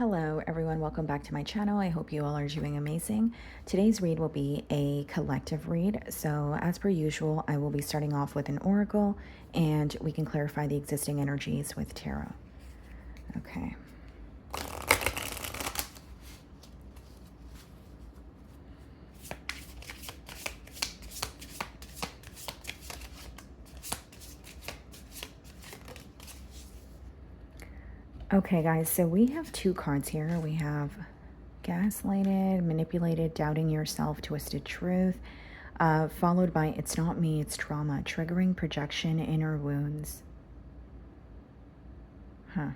Hello everyone, welcome back to my channel. I hope you all are doing amazing. Today's read will be a collective read. So as per usual, I will be starting off with an oracle and we can clarify the existing energies with tarot. Okay. Okay guys, so we have two cards here. We have gaslighted, manipulated, doubting yourself, twisted truth, followed by it's not me, it's trauma, triggering projection, inner wounds. And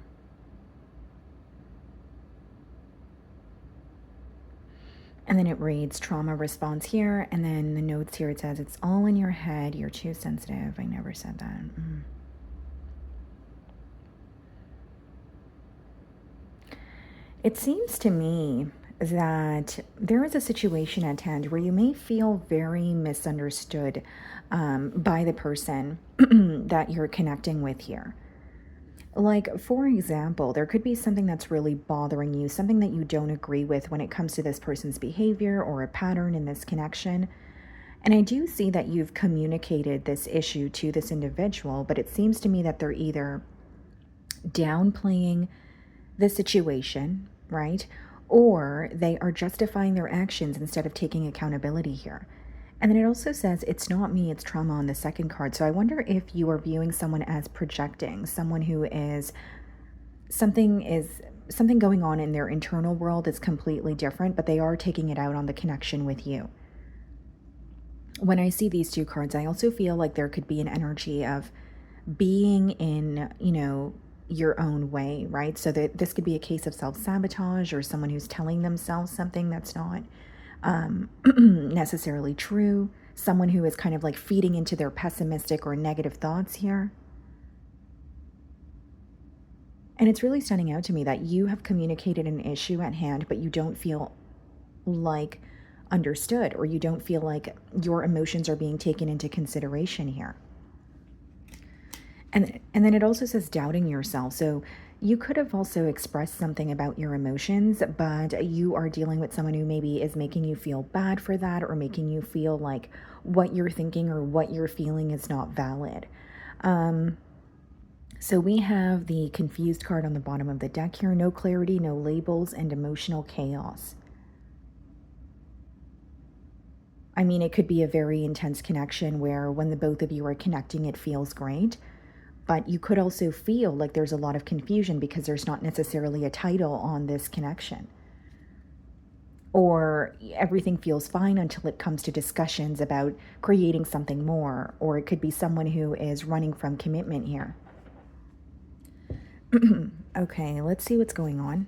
then it reads trauma response here, and then the notes here, it says it's all in your head, you're too sensitive. I never said that. It seems to me that there is a situation at hand where you may feel very misunderstood by the person that you're connecting with here. Like, for example, there could be something that's really bothering you, something that you don't agree with when it comes to this person's behavior or a pattern in this connection. And I do see that you've communicated this issue to this individual, but it seems to me that they're either downplaying the situation, right? Or they are justifying their actions instead of taking accountability here. And then it also says, it's not me, it's trauma on the second card. So I wonder if you are viewing someone as projecting, someone who is something going on in their internal world is completely different, but they are taking it out on the connection with you. When I see these two cards, I also feel like there could be an energy of being in, your own way, right? So that this could be a case of self-sabotage or someone who's telling themselves something that's not necessarily true, someone who is kind of like feeding into their pessimistic or negative thoughts here. And it's really standing out to me that you have communicated an issue at hand, but you don't feel like understood, or you don't feel like your emotions are being taken into consideration here. And then it also says doubting yourself. So you could have also expressed something about your emotions, but you are dealing with someone who maybe is making you feel bad for that, or making you feel like what you're thinking or what you're feeling is not valid. So we have the confused card on the bottom of the deck here. No clarity, no labels, and emotional chaos. I mean, it could be a very intense connection where when the both of you are connecting, it feels great. But you could also feel like there's a lot of confusion because there's not necessarily a title on this connection. Or everything feels fine until it comes to discussions about creating something more. Or it could be someone who is running from commitment here. Okay, let's see what's going on.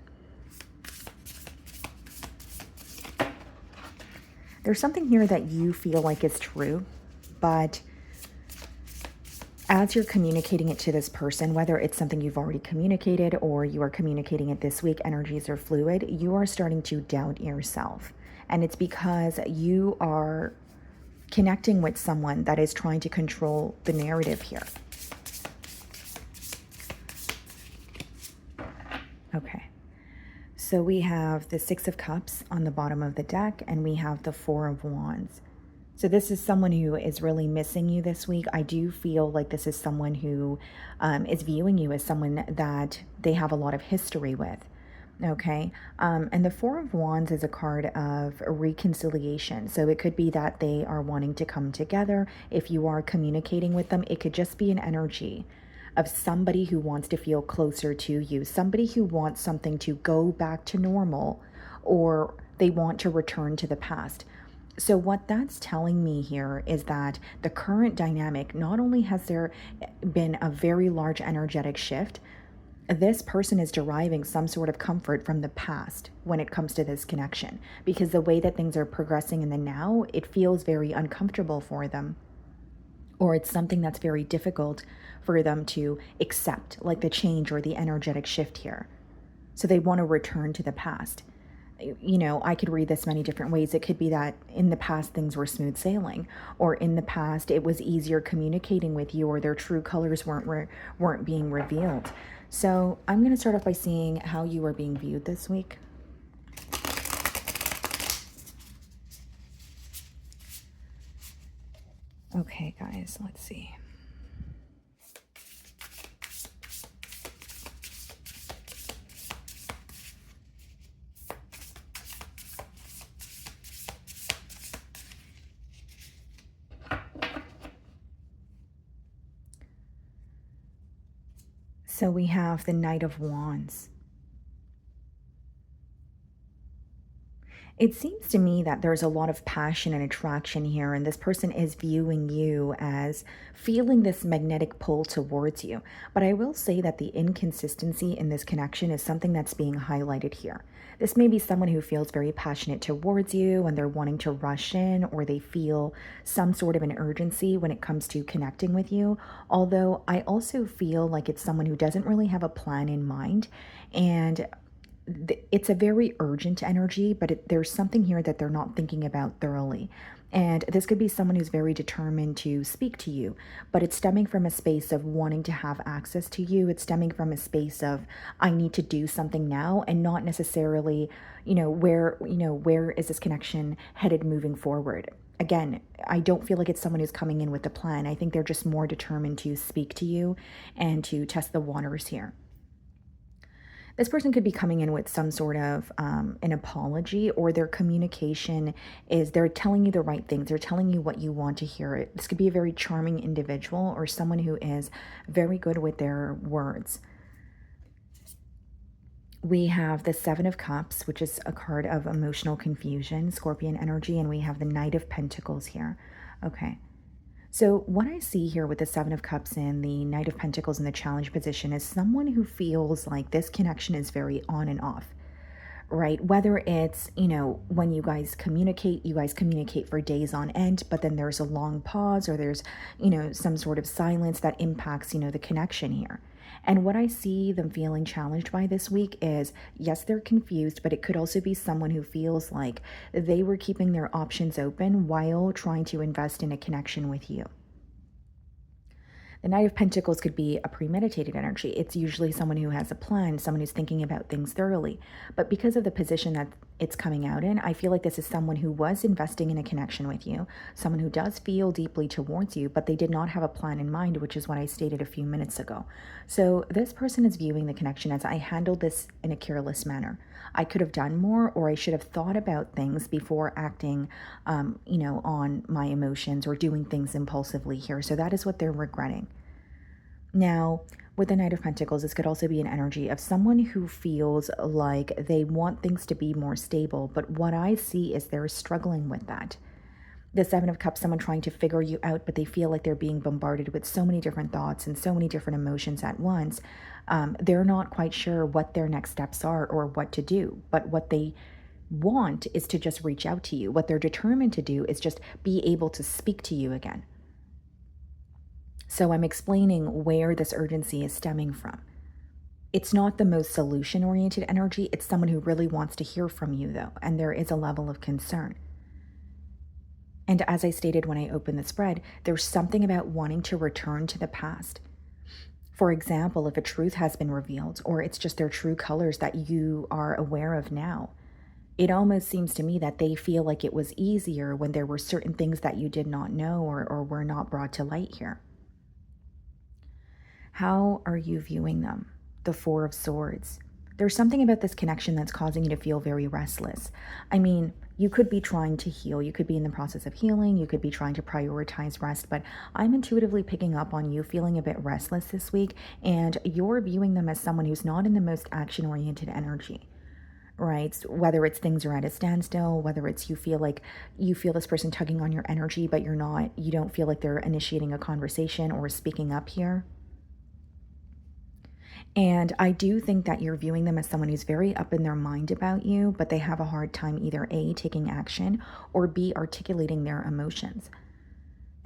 There's something here that you feel like is true, but as you're communicating it to this person, whether it's something you've already communicated or you are communicating it this week, energies are fluid, you are starting to doubt yourself. And it's because you are connecting with someone that is trying to control the narrative here. Okay. So we have the Six of Cups on the bottom of the deck, and we have the Four of Wands. So this is someone who is really missing you this week. I do feel like this is someone who is viewing you as someone that they have a lot of history with. Okay. And the Four of Wands is a card of reconciliation. So it could be that they are wanting to come together. If you are communicating with them, it could just be an energy of somebody who wants to feel closer to you, somebody who wants something to go back to normal, or they want to return to the past. So what that's telling me here is that the current dynamic, not only has there been a very large energetic shift, this person is deriving some sort of comfort from the past when it comes to this connection, because the way that things are progressing in the now, it feels very uncomfortable for them, or it's something that's very difficult for them to accept, like the change or the energetic shift here. So they want to return to the past. I could read this many different ways. It could be that in the past things were smooth sailing, or in the past it was easier communicating with you, or their true colors weren't being revealed. So I'm going to start off by seeing how you are being viewed this week. Okay, guys, let's see. So we have the Knight of Wands. It seems to me that there's a lot of passion and attraction here, and this person is viewing you as feeling this magnetic pull towards you. But I will say that the inconsistency in this connection is something that's being highlighted here. This may be someone who feels very passionate towards you and they're wanting to rush in, or they feel some sort of an urgency when it comes to connecting with you. Although I also feel like it's someone who doesn't really have a plan in mind, and it's a very urgent energy, but there's something here that they're not thinking about thoroughly. And this could be someone who's very determined to speak to you, but it's stemming from a space of wanting to have access to you. It's stemming from a space of, I need to do something now, and not necessarily, where is this connection headed moving forward? Again, I don't feel like it's someone who's coming in with a plan. I think they're just more determined to speak to you and to test the waters here. This person could be coming in with some sort of an apology, or their communication is they're telling you the right things. They're telling you what you want to hear. This could be a very charming individual or someone who is very good with their words. We have the Seven of Cups, which is a card of emotional confusion, Scorpion energy, and we have the Knight of Pentacles here. Okay. So, what I see here with the Seven of Cups and the Knight of Pentacles in the challenge position is someone who feels like this connection is very on and off, right? Whether it's, when you guys communicate for days on end, but then there's a long pause, or there's, some sort of silence that impacts, the connection here. And what I see them feeling challenged by this week is, yes, they're confused, but it could also be someone who feels like they were keeping their options open while trying to invest in a connection with you. The Knight of Pentacles could be a premeditated energy. It's usually someone who has a plan, someone who's thinking about things thoroughly. But because of the position that it's coming out in, I feel like this is someone who was investing in a connection with you, someone who does feel deeply towards you, but they did not have a plan in mind, which is what I stated a few minutes ago. So this person is viewing the connection as, I handled this in a careless manner. I could have done more, or I should have thought about things before acting, on my emotions or doing things impulsively here. So that is what they're regretting. Now, with the Knight of Pentacles, this could also be an energy of someone who feels like they want things to be more stable, but what I see is they're struggling with that. The Seven of Cups, someone trying to figure you out, but they feel like they're being bombarded with so many different thoughts and so many different emotions at once. They're not quite sure what their next steps are or what to do, but what they want is to just reach out to you. What they're determined to do is just be able to speak to you again. So I'm explaining where this urgency is stemming from. It's not the most solution-oriented energy. It's someone who really wants to hear from you, though, and there is a level of concern. And as I stated when I opened the spread, there's something about wanting to return to the past. For example, if a truth has been revealed, or it's just their true colors that you are aware of now, it almost seems to me that they feel like it was easier when there were certain things that you did not know or were not brought to light here. How are you viewing them? The Four of Swords. There's something about this connection that's causing you to feel very restless. I mean, you could be trying to heal. You could be in the process of healing. You could be trying to prioritize rest. But I'm intuitively picking up on you feeling a bit restless this week. And you're viewing them as someone who's not in the most action-oriented energy. Right? Whether it's things are at a standstill, whether it's you feel this person tugging on your energy, but you don't feel like they're initiating a conversation or speaking up here. And I do think that you're viewing them as someone who's very up in their mind about you, but they have a hard time either A, taking action, or B, articulating their emotions.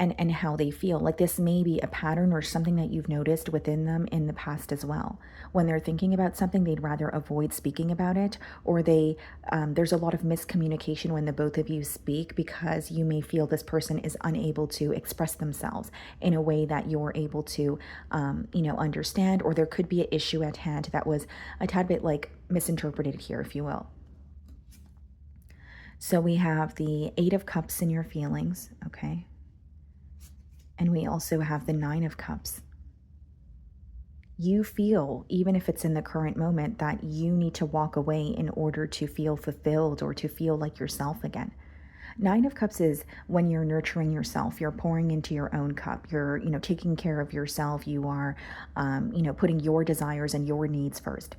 and how they feel. Like this may be a pattern or something that you've noticed within them in the past as well. When they're thinking about something, they'd rather avoid speaking about it, or there's a lot of miscommunication when the both of you speak because you may feel this person is unable to express themselves in a way that you're able to, understand, or there could be an issue at hand that was a tad bit like misinterpreted here, if you will. So we have the Eight of Cups in your feelings, okay? And we also have the Nine of Cups. You feel, even if it's in the current moment, that you need to walk away in order to feel fulfilled or to feel like yourself again. Nine of Cups is when you're nurturing yourself, you're pouring into your own cup, you're, taking care of yourself, you are, putting your desires and your needs first.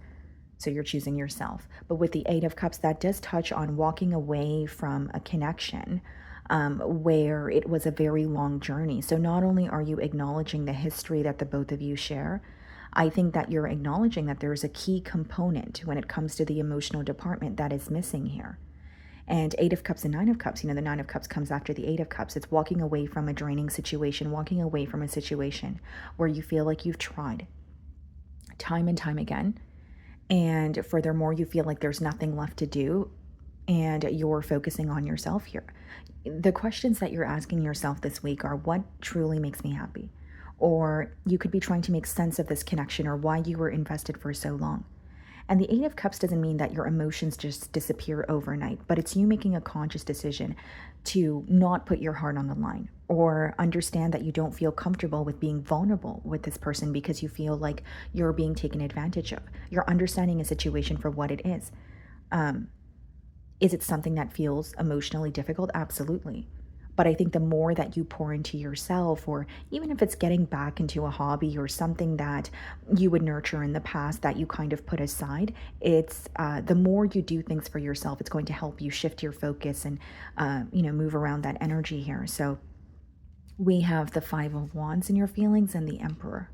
So you're choosing yourself. But with the Eight of Cups, that does touch on walking away from a connection where it was a very long journey. So not only are you acknowledging the history that the both of you share, I think that you're acknowledging that there's a key component when it comes to the emotional department that is missing here. And Eight of Cups and Nine of Cups, the Nine of Cups comes after the Eight of Cups. It's walking away from a draining situation, walking away from a situation where you feel like you've tried time and time again. And furthermore, you feel like there's nothing left to do and you're focusing on yourself here. The questions that you're asking yourself this week are, what truly makes me happy? Or you could be trying to make sense of this connection or why you were invested for so long. And the Eight of Cups doesn't mean that your emotions just disappear overnight, but it's you making a conscious decision to not put your heart on the line or understand that you don't feel comfortable with being vulnerable with this person because you feel like you're being taken advantage of. You're understanding a situation for what it is. Is it something that feels emotionally difficult? Absolutely. But I think the more that you pour into yourself, or even if it's getting back into a hobby or something that you would nurture in the past that you kind of put aside, it's the more you do things for yourself, it's going to help you shift your focus and, move around that energy here. So we have the Five of Wands in your feelings and the Emperor.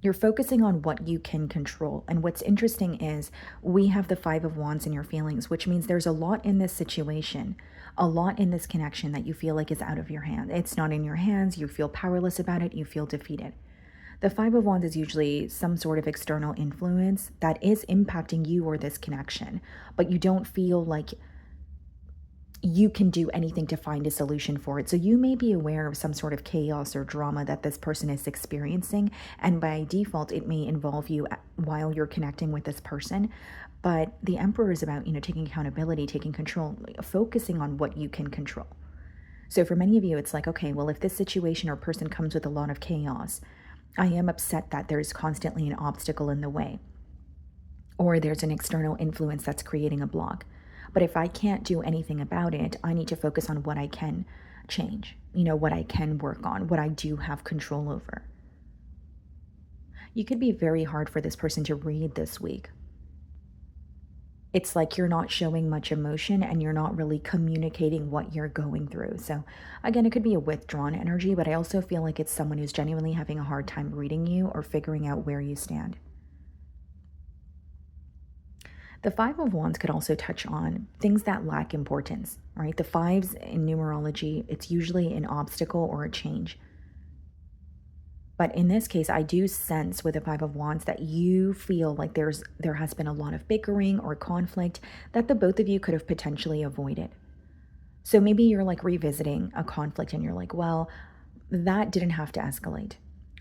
You're focusing on what you can control. And what's interesting is we have the Five of Wands in your feelings, which means there's a lot in this situation, a lot in this connection that you feel like is out of your hand. It's not in your hands. You feel powerless about it. You feel defeated. The Five of Wands is usually some sort of external influence that is impacting you or this connection, but you don't feel like you can do anything to find a solution for it. So you may be aware of some sort of chaos or drama that this person is experiencing, and by default it may involve you while you're connecting with this person. But the Emperor is about, taking accountability, taking control, focusing on what you can control. So for many of you, it's like, okay, well, if this situation or person comes with a lot of chaos, I am upset that there's constantly an obstacle in the way, or there's an external influence that's creating a block. But if I can't do anything about it, I need to focus on what I can change, what I can work on, what I do have control over. You could be very hard for this person to read this week. It's like you're not showing much emotion and you're not really communicating what you're going through. So again, it could be a withdrawn energy, but I also feel like it's someone who's genuinely having a hard time reading you or figuring out where you stand. The Five of Wands could also touch on things that lack importance, right? The fives in numerology, it's usually an obstacle or a change. But in this case, I do sense with the Five of Wands that you feel like there has been a lot of bickering or conflict that the both of you could have potentially avoided. So maybe you're like revisiting a conflict and you're like, well, that didn't have to escalate.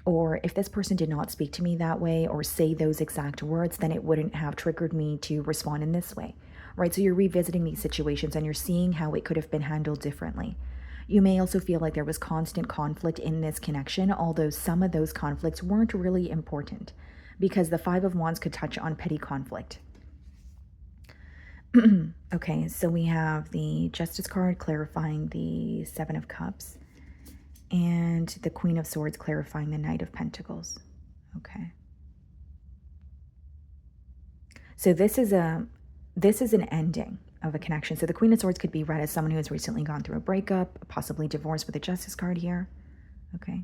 Or if this person did not speak to me that way or say those exact words, then it wouldn't have triggered me to respond in this way, right? So you're revisiting these situations and you're seeing how it could have been handled differently. You may also feel like there was constant conflict in this connection, although some of those conflicts weren't really important because the Five of Wands could touch on petty conflict. Okay, so we have the Justice card clarifying the Seven of Cups, and the Queen of Swords clarifying the Knight of Pentacles. Okay. So this is an ending of a connection. So the Queen of Swords could be read as someone who has recently gone through a breakup, possibly divorce with the Justice card here. Okay.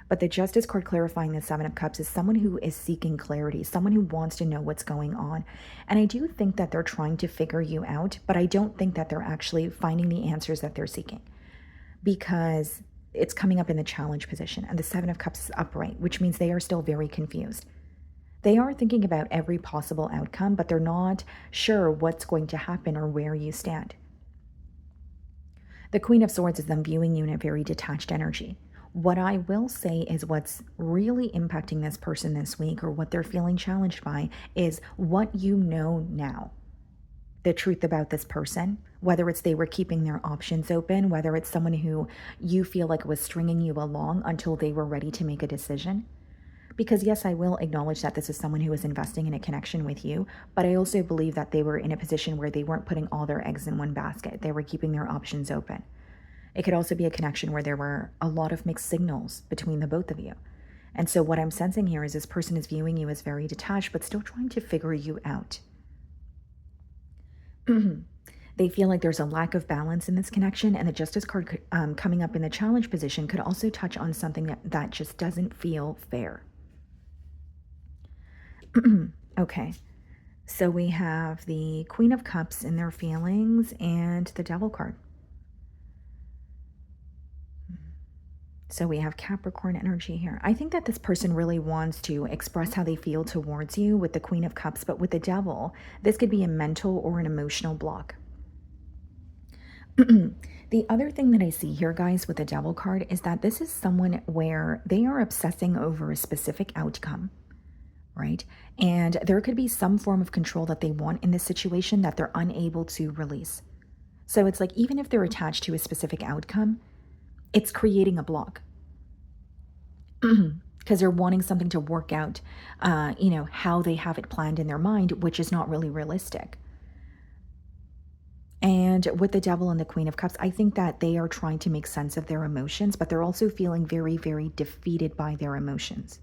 But the Justice card clarifying the Seven of Cups is someone who is seeking clarity, someone who wants to know what's going on. And I do think that they're trying to figure you out, but I don't think that they're actually finding the answers that they're seeking. because it's coming up in the challenge position, and the Seven of Cups is upright, which means they are still very confused. They are thinking about every possible outcome, but they're not sure what's going to happen or where you stand. The Queen of Swords is them viewing you in a very detached energy. What I will say is what's really impacting this person this week, or what they're feeling challenged by, is what you know now. The truth about this person, whether it's they were keeping their options open, whether it's someone who you feel like was stringing you along until they were ready to make a decision. Because yes, I will acknowledge that this is someone who is investing in a connection with you, but I also believe that they were in a position where they weren't putting all their eggs in one basket. They were keeping their options open. It could also be a connection where there were a lot of mixed signals between the both of you. And so what I'm sensing here is this person is viewing you as very detached, but still trying to figure you out. They feel like there's a lack of balance in this connection, and the Justice card coming up in the challenge position could also touch on something that just doesn't feel fair. Okay, so we have the Queen of Cups in their feelings and the Devil card. So we have Capricorn energy here. I think that this person really wants to express how they feel towards you with the Queen of Cups, but with the Devil, this could be a mental or an emotional block. The other thing that I see here, guys, with the Devil card is that this is someone where they are obsessing over a specific outcome, right? And there could be some form of control that they want in this situation that they're unable to release. So it's like, even if they're attached to a specific outcome, it's creating a block because they're wanting something to work out, how they have it planned in their mind, which is not really realistic. And with the Devil and the Queen of Cups, I think that they are trying to make sense of their emotions, but they're also feeling very, very defeated by their emotions.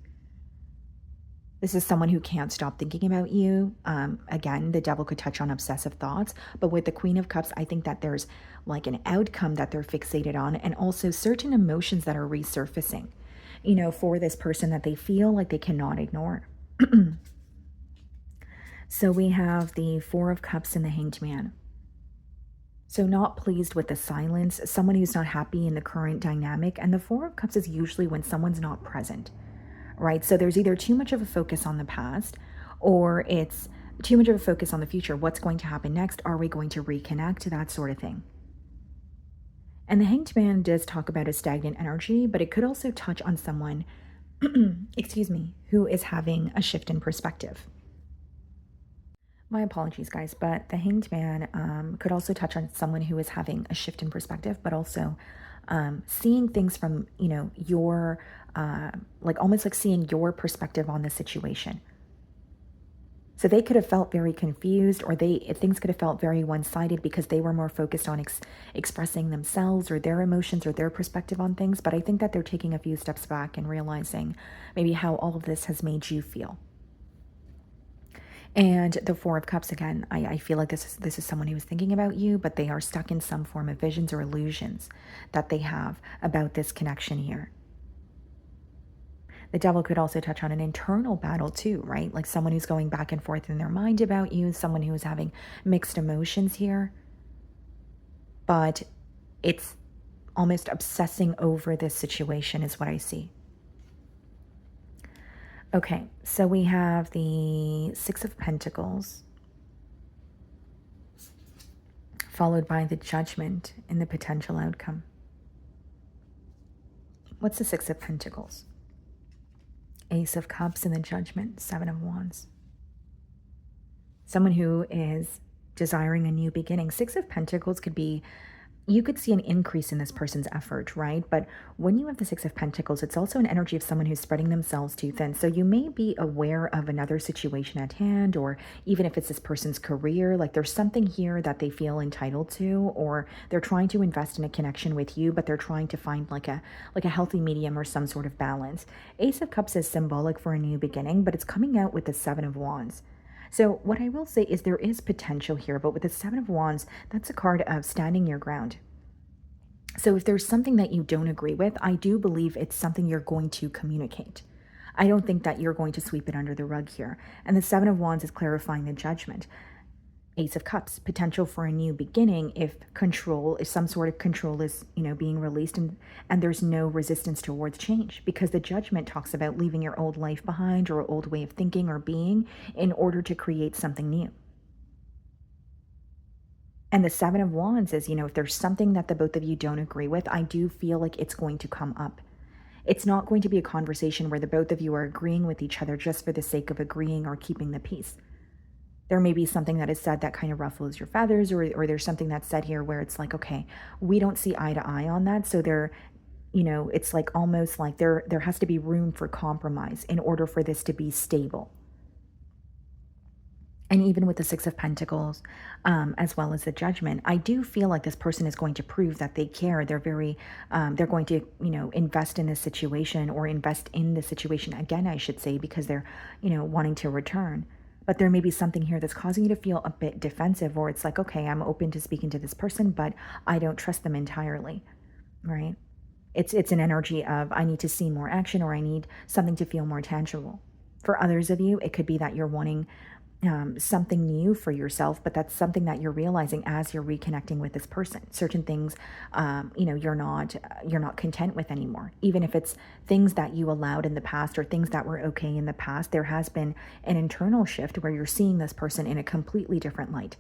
This is someone who can't stop thinking about you. Again, the Devil could touch on obsessive thoughts, but with the Queen of Cups, I think that there's like an outcome that they're fixated on, and also certain emotions that are resurfacing, for this person that they feel like they cannot ignore. So we have the Four of Cups and the Hanged Man. So not pleased with the silence, someone who's not happy in the current dynamic, and the Four of Cups is usually when someone's not present. Right? So there's either too much of a focus on the past, or it's too much of a focus on the future. What's going to happen next? Are we going to reconnect? That sort of thing. And the Hanged Man does talk about a stagnant energy, but it could also touch on someone, who is having a shift in perspective. My apologies, guys, but the Hanged Man could also touch on someone who is having a shift in perspective, but also seeing things from, your, almost like seeing your perspective on the situation. So they could have felt very confused, or things could have felt very one-sided because they were more focused on expressing themselves or their emotions or their perspective on things. But I think that they're taking a few steps back and realizing maybe how all of this has made you feel. And the Four of Cups, again, I feel like this is someone who is thinking about you, but they are stuck in some form of visions or illusions that they have about this connection here. The Devil could also touch on an internal battle too, right? Like someone who's going back and forth in their mind about you, someone who is having mixed emotions here. But it's almost obsessing over this situation is what I see. Okay, so we have the Six of Pentacles, followed by the Judgment in the potential outcome. What's the Six of Pentacles? Ace of Cups and the Judgment, Seven of Wands. Someone who is desiring a new beginning. Six of Pentacles could be, you could see an increase in this person's effort, right? But when you have the Six of Pentacles, it's also an energy of someone who's spreading themselves too thin. So you may be aware of another situation at hand, or even if it's this person's career, like there's something here that they feel entitled to, or they're trying to invest in a connection with you, but they're trying to find like a healthy medium or some sort of balance. Ace of Cups is symbolic for a new beginning, but it's coming out with the Seven of Wands. So what I will say is there is potential here, but with the Seven of Wands, that's a card of standing your ground. So if there's something that you don't agree with, I do believe it's something you're going to communicate. I don't think that you're going to sweep it under the rug here. And the Seven of Wands is clarifying the Judgment. Ace of Cups, potential for a new beginning if some sort of control is, being released, and there's no resistance towards change, because the Judgment talks about leaving your old life behind or old way of thinking or being in order to create something new. And the Seven of Wands is, if there's something that the both of you don't agree with, I do feel like it's going to come up. It's not going to be a conversation where the both of you are agreeing with each other just for the sake of agreeing or keeping the peace. There may be something that is said that kind of ruffles your feathers, or there's something that's said here where it's like, okay, we don't see eye to eye on that. So it's like almost like there has to be room for compromise in order for this to be stable. And even with the Six of Pentacles, as well as the Judgment, I do feel like this person is going to prove that they care. They're going to, invest in this situation, or invest in the situation again, I should say, because they're, wanting to return. But there may be something here that's causing you to feel a bit defensive, or it's like, okay, I'm open to speaking to this person, but I don't trust them entirely, right? It's an energy of, I need to see more action, or I need something to feel more tangible. For others of you, it could be that you're wanting something new for yourself, but that's something that you're realizing as you're reconnecting with this person. Certain things, you're not content with anymore. Even if it's things that you allowed in the past or things that were okay in the past, there has been an internal shift where you're seeing this person in a completely different light.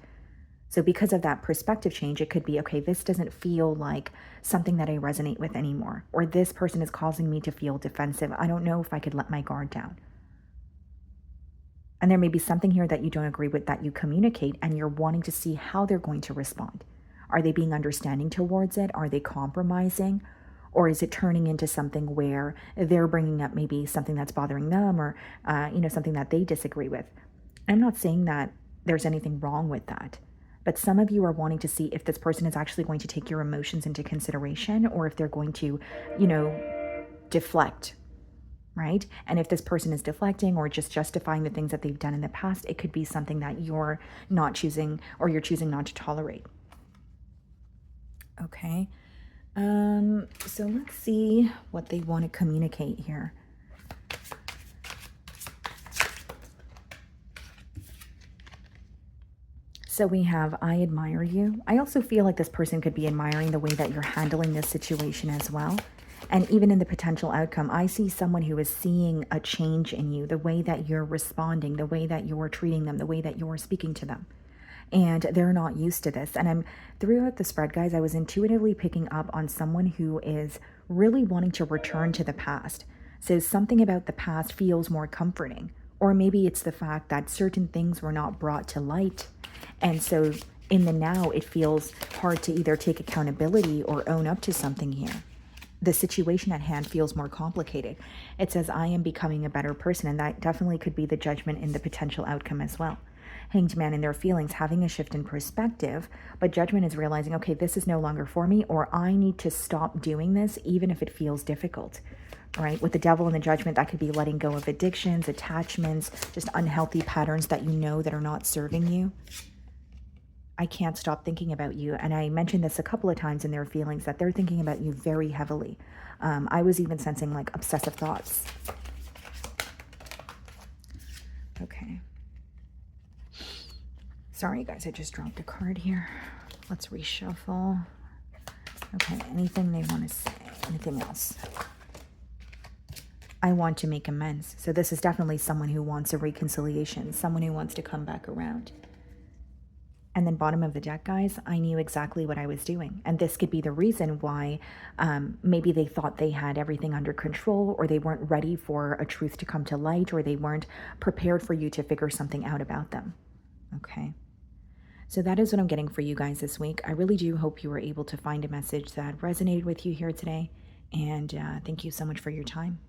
So because of that perspective change, it could be, okay, this doesn't feel like something that I resonate with anymore, or this person is causing me to feel defensive. I don't know if I could let my guard down. And there may be something here that you don't agree with that you communicate, and you're wanting to see how they're going to respond. Are they being understanding towards it? Are they compromising? Or is it turning into something where they're bringing up maybe something that's bothering them, or, something that they disagree with? I'm not saying that there's anything wrong with that, but some of you are wanting to see if this person is actually going to take your emotions into consideration, or if they're going to, deflect. Right? And if this person is deflecting or just justifying the things that they've done in the past, it could be something that you're not choosing, or you're choosing not to tolerate. Okay. So let's see what they want to communicate here. So we have, I admire you. I also feel like this person could be admiring the way that you're handling this situation as well. And even in the potential outcome, I see someone who is seeing a change in you, the way that you're responding, the way that you're treating them, the way that you're speaking to them. And they're not used to this. And throughout the spread, guys, I was intuitively picking up on someone who is really wanting to return to the past. So something about the past feels more comforting. Or maybe it's the fact that certain things were not brought to light. And so in the now, it feels hard to either take accountability or own up to something here. The situation at hand feels more complicated. It says, I am becoming a better person, and that definitely could be the Judgment in the potential outcome as well. Hanged Man in their feelings, having a shift in perspective, but Judgment is realizing, okay, this is no longer for me, or I need to stop doing this, even if it feels difficult, right? With the Devil and the Judgment, that could be letting go of addictions, attachments, just unhealthy patterns that that are not serving you. I can't stop thinking about you. And I mentioned this a couple of times in their feelings, that they're thinking about you very heavily. I was even sensing like obsessive thoughts. Okay. Sorry, guys, I just dropped a card here. Let's reshuffle. Okay, anything they want to say? Anything else? I want to make amends. So this is definitely someone who wants a reconciliation, someone who wants to come back around. And then bottom of the deck, guys, I knew exactly what I was doing. And this could be the reason why maybe they thought they had everything under control, or they weren't ready for a truth to come to light, or they weren't prepared for you to figure something out about them. Okay. So that is what I'm getting for you guys this week. I really do hope you were able to find a message that resonated with you here today. And thank you so much for your time.